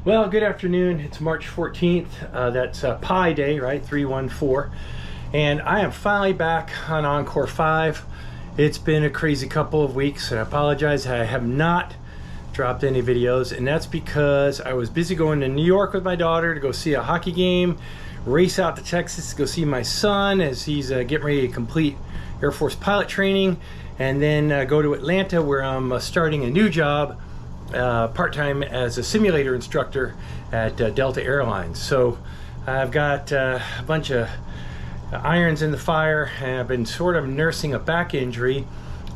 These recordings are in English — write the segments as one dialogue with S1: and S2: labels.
S1: Well, good afternoon. It's March 14th. That's Pi Day, right? 314. And I am finally back on Encore V. It's been a crazy couple of weeks, and I apologize. I have not dropped any videos, and that's because I was busy going to New York with my daughter to go see a hockey game, race out to Texas to go see my son as he's getting ready to complete Air Force pilot training, and then go to Atlanta where I'm starting a new job part-time as a simulator instructor at Delta Airlines. So I've got a bunch of irons in the fire, and I've been sort of nursing a back injury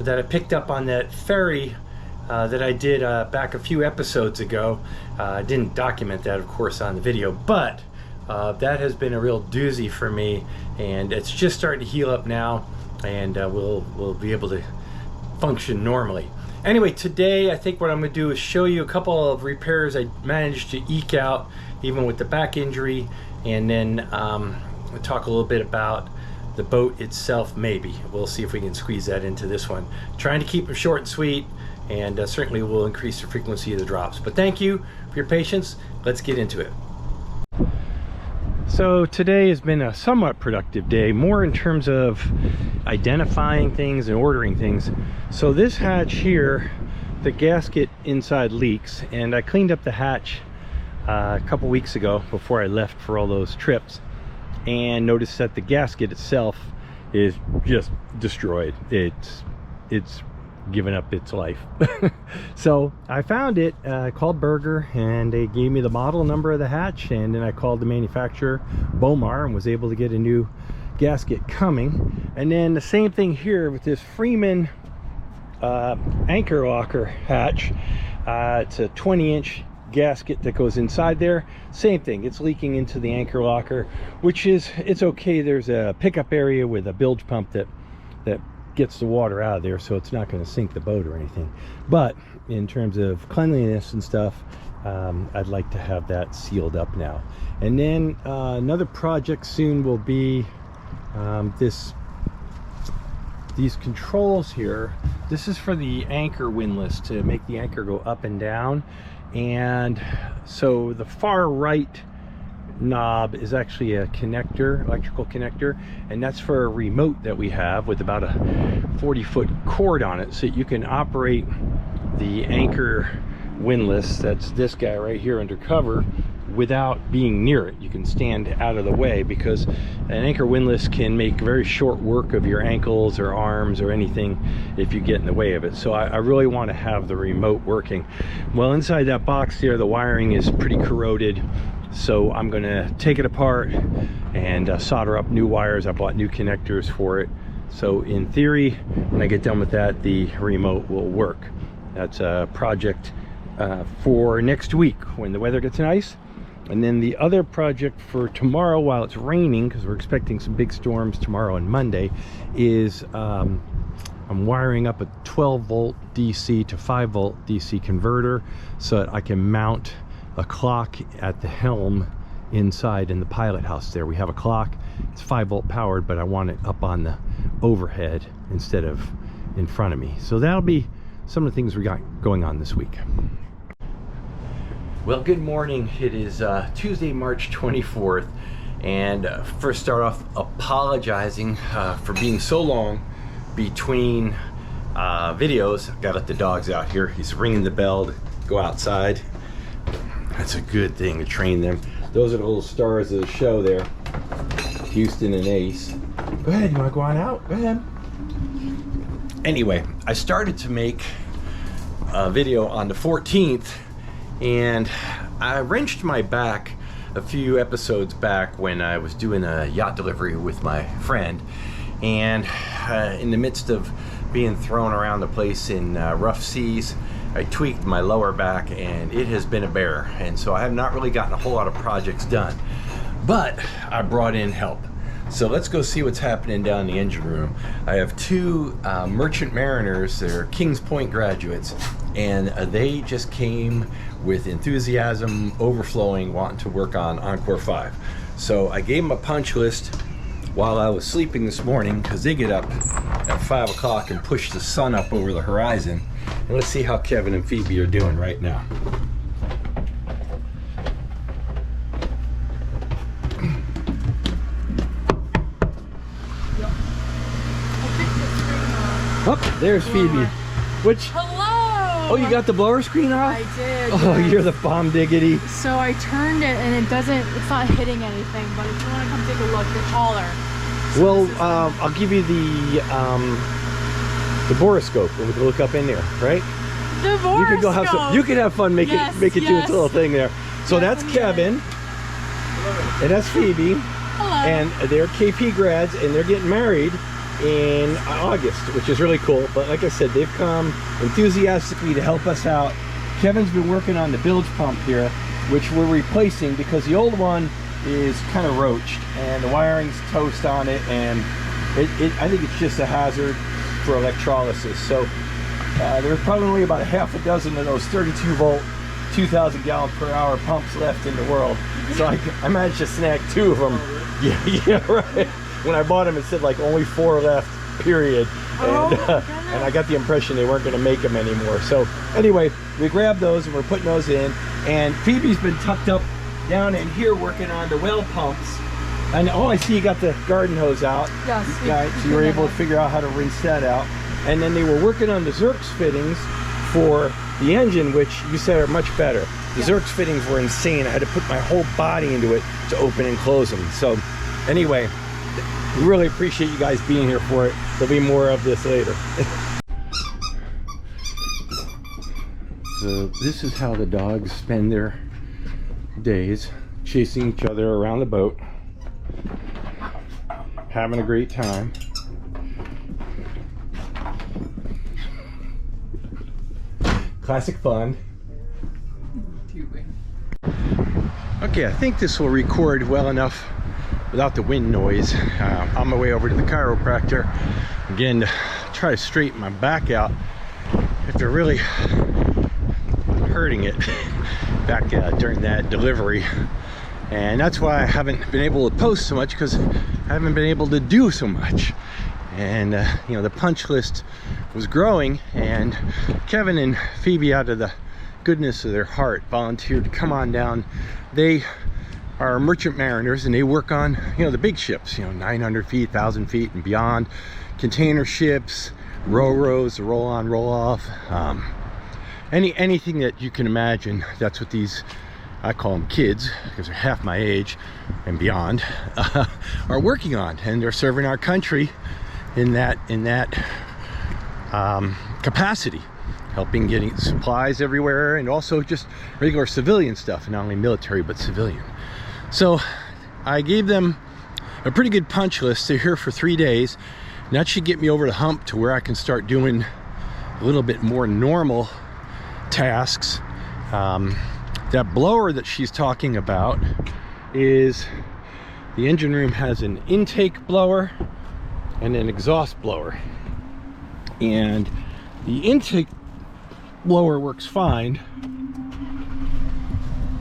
S1: that I picked up on that ferry that I did back a few episodes ago. I didn't document that, of course, on the video, but that has been a real doozy for me, and it's just starting to heal up now, and we'll be able to function normally. Anyway, today I think what I'm going to do is show you a couple of repairs I managed to eke out even with the back injury, and then we'll talk a little bit about the boat itself. Maybe we'll see if we can squeeze that into this one. Trying to keep them short and sweet, and certainly will increase the frequency of the drops. But thank you for your patience. Let's get into it. So today has been a somewhat productive day, more in terms of identifying things and ordering things. So this hatch here, the gasket inside leaks, and I cleaned up the hatch a couple weeks ago before I left for all those trips, and noticed that the gasket itself is just destroyed. It's given up its life. So I found it, I called Berger, and they gave me the model number of the hatch, and then I called the manufacturer, Bomar, and was able to get a new gasket coming. And then the same thing here with this Freeman anchor locker hatch. It's a 20-inch gasket that goes inside there. Same thing, it's leaking into the anchor locker, which is, it's okay. There's a pickup area with a bilge pump that gets the water out of there, so it's not going to sink the boat or anything. But in terms of cleanliness and stuff, I'd like to have that sealed up now. And then another project soon will be these controls here. This is for the anchor windlass, to make the anchor go up and down. And so the far right knob is actually a connector, electrical connector, and that's for a remote that we have with about a 40-foot cord on it, so you can operate the anchor windlass, that's this guy right here under cover, without being near it. You can stand out of the way, because an anchor windlass can make very short work of your ankles or arms or anything if you get in the way of it. So I really want to have the remote working. Well, inside that box there, the wiring is pretty corroded, so I'm going to take it apart and solder up new wires. I bought new connectors for it. So in theory, when I get done with that, the remote will work. That's a project for next week when the weather gets nice. And then the other project for tomorrow, while it's raining, because we're expecting some big storms tomorrow and Monday, is I'm wiring up a 12-volt DC to 5-volt DC converter so that I can mount a clock at the helm inside in the pilot house there. We have a clock, it's 5-volt powered, but I want it up on the overhead instead of in front of me. So that'll be some of the things we got going on this week. Well, good morning. It is Tuesday, March 24th, and first start off apologizing for being so long between videos. I've got to let the dogs out here. He's ringing the bell to go outside. That's a good thing to train them. Those are the little stars of the show there, Houston and Ace. Go ahead, you want to go on out? Go ahead. Anyway, I started to make a video on the 14th, and I wrenched my back a few episodes back when I was doing a yacht delivery with my friend, and in the midst of being thrown around the place in rough seas, I tweaked my lower back, and it has been a bear, and so I have not really gotten a whole lot of projects done, but I brought in help. So let's go see what's happening down in the engine room. I have two merchant mariners. They're Kings Point graduates, and they just came with enthusiasm overflowing, wanting to work on Encore V. So I gave them a punch list while I was sleeping this morning, because they get up at 5 o'clock and push the sun up over the horizon. And let's see how Kevin and Phoebe are doing right now. Look, there's Phoebe. Which?
S2: Hello!
S1: Oh, you got the blower screen off?
S2: I did.
S1: Oh, you're the bomb diggity.
S2: So I turned it and it's not hitting anything, but if you want to come take a look, they're taller. So
S1: well, I'll give you the boroscope and we can look up in there, right?
S2: The boroscope!
S1: You can go have some, you can have fun, make it do its little thing there. So
S2: yes,
S1: that's Kevin. And that's Phoebe.
S2: Hello.
S1: And they're KP grads and they're getting married in August, which is really cool. But like I said, they've come enthusiastically to help us out. Kevin's been working on the bilge pump here, which we're replacing because the old one is kind of roached and the wiring's toast on it, and I think it's just a hazard for electrolysis. So there's probably only about a half a dozen of those 32 volt 2,000 gallon per hour pumps left in the world. So I managed to snag 2 of them. Yeah, right. When I bought them, it said like only 4 left, period. And I got the impression they weren't going to make them anymore. So anyway, we grabbed those and we're putting those in. And Phoebe's been tucked up down in here working on the well pumps. And oh, I see you got the garden hose out.
S2: Yes.
S1: Yeah, so you were able to figure out how to rinse that out. And then they were working on the Zerx fittings for the engine, which you said are much better. The Zerx fittings were insane. I had to put my whole body into it to open and close them. So anyway, we really appreciate you guys being here for it. There'll be more of this later. So this is how the dogs spend their days, chasing each other around the boat, having a great time. Classic fun. Okay, I think this will record well enough without the wind noise. On my way over to the chiropractor again to try to straighten my back out after really hurting it back during that delivery, and that's why I haven't been able to post so much, because I haven't been able to do so much. And you know, the punch list was growing, and Kevin and Phoebe, out of the goodness of their heart, volunteered to come on down. They are merchant mariners and they work on, you know, the big ships, you know, 900 feet, 1,000 feet and beyond, container ships, ro-ros, roll on, roll off, anything that you can imagine. That's what these, I call them kids because they're half my age and beyond, are working on, and they're serving our country in that capacity, helping getting supplies everywhere, and also just regular civilian stuff, not only military but civilian. So I gave them a pretty good punch list. They're here for 3 days, and that should get me over the hump to where I can start doing a little bit more normal tasks. That blower that she's talking about is, the engine room has an intake blower and an exhaust blower, and the intake blower works fine.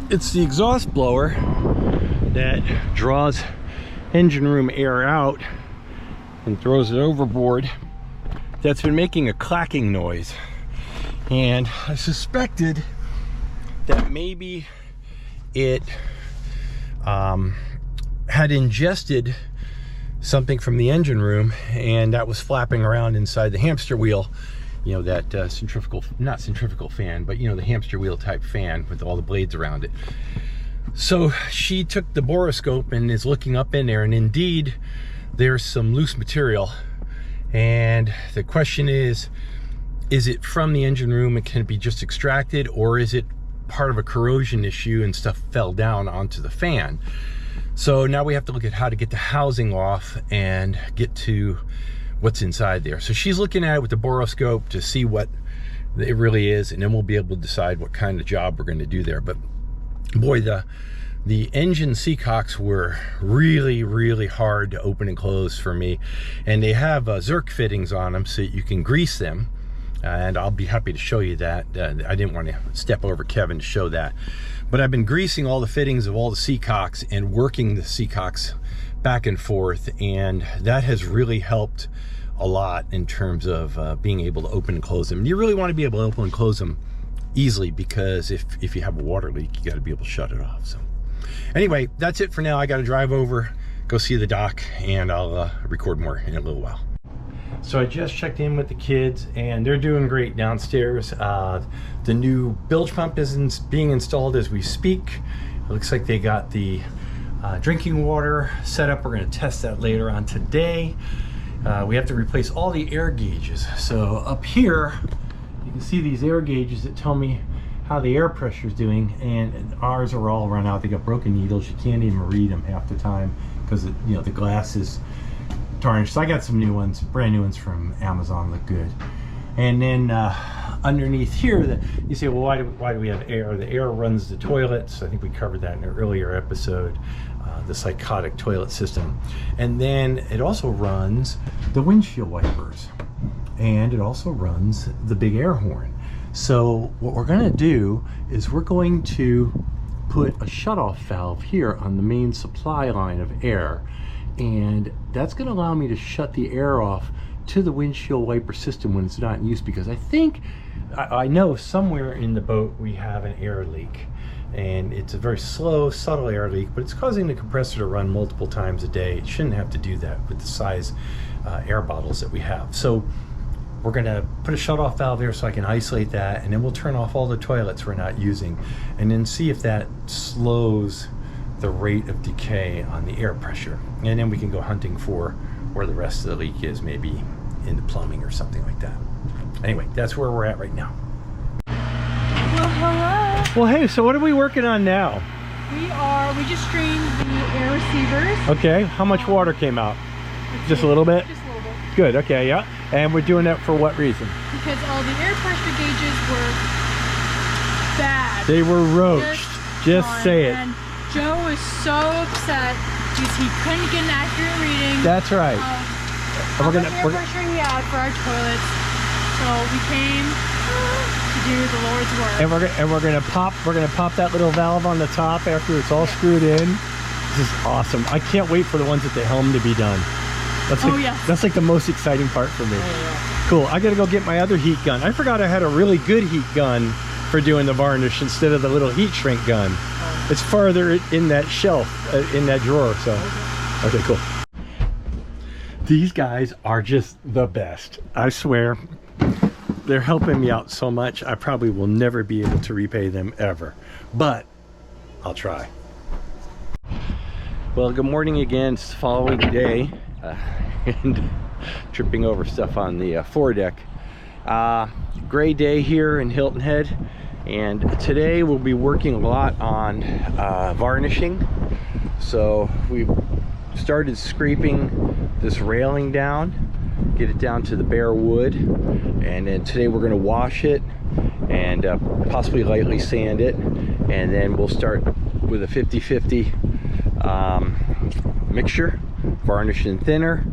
S1: It's the exhaust blower that draws engine room air out and throws it overboard that's been making a clacking noise. And I suspected that maybe it had ingested something from the engine room, and that was flapping around inside the hamster wheel, you know, that not centrifugal fan, but you know, the hamster wheel type fan with all the blades around it. So she took the boroscope and is looking up in there, and indeed there's some loose material. And the question is it from the engine room and can it be just extracted, or is it part of a corrosion issue and stuff fell down onto the fan? So now we have to look at how to get the housing off and get to what's inside there. So she's looking at it with the boroscope to see what it really is, and then we'll be able to decide what kind of job we're going to do there. But boy, the engine seacocks were really hard to open and close for me, and they have Zerk fittings on them so you can grease them, and I'll be happy to show you that. I didn't want to step over Kevin to show that, but I've been greasing all the fittings of all the seacocks and working the seacocks back and forth, and that has really helped a lot in terms of being able to open and close them. You really want to be able to open and close them easily, because if you have a water leak, you got to be able to shut it off. So anyway, that's it for now. I got to drive over, go see the dock, and I'll record more in a little while. So I just checked in with the kids and they're doing great downstairs. The new bilge pump is being installed as we speak. It looks like they got the drinking water set up. We're going to test that later on today. We have to replace all the air gauges. So up here, you can see these air gauges that tell me how the air pressure is doing, and ours are all run out. They got broken needles. You can't even read them half the time because the glass is tarnished. So I got some new ones, brand new ones from Amazon, look good. And then underneath here, you say, well, why do we have air? The air runs the toilets. I think we covered that in an earlier episode, the psychotic toilet system. And then it also runs the windshield wipers, and it also runs the big air horn. So what we're going to do is we're going to put a shutoff valve here on the main supply line of air, and that's going to allow me to shut the air off to the windshield wiper system when it's not in use, because I know somewhere in the boat we have an air leak, and it's a very slow, subtle air leak, but it's causing the compressor to run multiple times a day. It shouldn't have to do that with the size air bottles that we have. So we're going to put a shut-off valve here so I can isolate that, and then we'll turn off all the toilets we're not using, and then see if that slows the rate of decay on the air pressure. And then we can go hunting for where the rest of the leak is, maybe in the plumbing or something like that. Anyway, that's where we're at right now.
S2: Well, hello.
S1: Well, hey, so what are we working on now?
S2: We just streamed the air receivers.
S1: Okay, how much water came out? Just a little bit?
S2: Just a little bit.
S1: Good, okay, yeah. And we're doing that for what reason?
S2: Because all the air pressure gauges were bad.
S1: They were roached. Just say it.
S2: And Joe was so upset because he couldn't get an accurate reading.
S1: That's right.
S2: How much air pressure he had for our toilets. So we came to do the Lord's work.
S1: And we're gonna pop that little valve on the top after it's all screwed in. This is awesome. I can't wait for the ones at the helm to be done. That's like the most exciting part for me. Cool. I gotta go get my other heat gun. I forgot I had a really good heat gun for doing the varnish instead of the little heat shrink gun. It's farther in that shelf, in that drawer. So, okay, cool. These guys are just the best. I swear, they're helping me out so much. I probably will never be able to repay them ever, but I'll try. Well, good morning again. It's the following day. And tripping over stuff on the foredeck. Gray day here in Hilton Head, and today we'll be working a lot on varnishing. So we started scraping this railing down, get it down to the bare wood, and then today we're going to wash it and possibly lightly sand it, and then we'll start with a 50-50 mixture, varnish and thinner,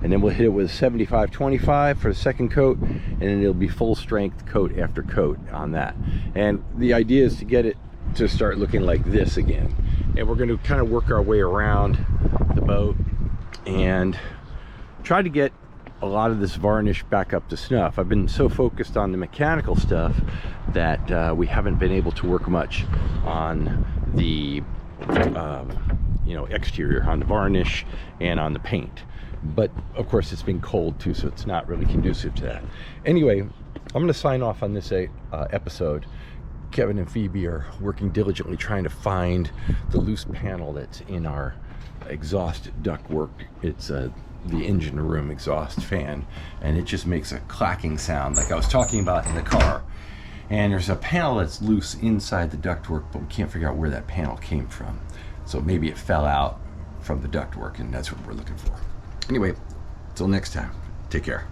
S1: and then we'll hit it with 75-25 for the second coat, and then it'll be full strength coat after coat on that. And the idea is to get it to start looking like this again, and we're going to kind of work our way around the boat and try to get a lot of this varnish back up to snuff. I've been so focused on the mechanical stuff that we haven't been able to work much on the exterior, on the varnish and on the paint. But of course it's been cold too, so it's not really conducive to that. Anyway, I'm going to sign off on this episode. Kevin and Phoebe are working diligently trying to find the loose panel that's in our exhaust ductwork. It's the engine room exhaust fan, and it just makes a clacking sound like I was talking about in the car. And there's a panel that's loose inside the ductwork, but we can't figure out where that panel came from. So maybe it fell out from the ductwork, and that's what we're looking for. Anyway, till next time, take care.